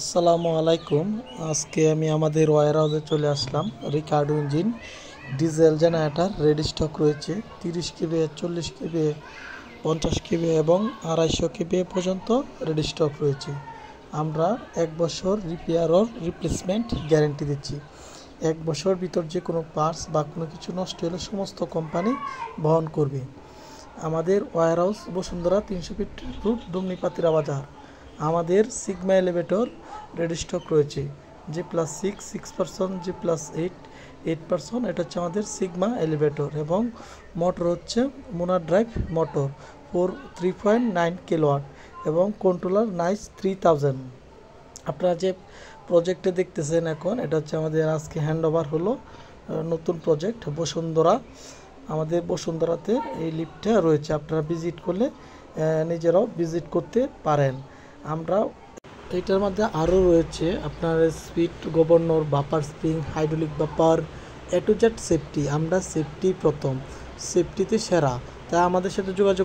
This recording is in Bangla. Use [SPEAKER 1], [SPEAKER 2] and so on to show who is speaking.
[SPEAKER 1] আসসালামু আলাইকুম। আজকে আমি আমাদের ওয়্যার হাউসে চলে আসলাম। Ricardo engine diesel generator ready stock রয়েছে 30 কেবি, 40 কেবি, 50 কেবি এবং 250 কেবি পর্যন্ত রেডি স্টক রয়েছে। আমরা 1 বছর রিপেয়ার ও রিপ্লেসমেন্ট গ্যারেন্টি দিচ্ছি। 1 বছর ভিতর যে কোনো পার্টস বা কোনো কিছু নষ্ট হলে সমস্ত কোম্পানি বহন করবে। আমাদের warehouse Bashundhara 300 feet road, Dumni Patira Bazar. আমাদের সিগমা এলিভেটর রেডি স্টক রয়েছে। G+6 6%, G+8 8%। এটা হচ্ছে আমাদের সিগমা এলিভেটর এবং মোটর হচ্ছে মোনার ড্রাইভ মোটর 3.9 কিলোওয়াট এবং কন্ট্রোলার নাইস 3000। আপনারা যে প্রজেক্টে দেখতেছেন এখন, এটা হচ্ছে আমাদের আজকে হ্যান্ড ওভার হলো নতুন প্রজেক্ট বসুন্ধরা। আমাদের বসুন্ধরাতে এই লিফটটা রয়েছে, আপনারা ভিজিট করলে নিজেরাও ভিজিট করতে পারেন। আমরা এটার মধ্যে আরও রয়েছে আপনার speed governor, bumper spring, hydraulic bumper, A to Z safety. আমরা সেফটি প্রথম, সেফটিতে সেরা, তাই আমাদের সাথে যোগাযোগ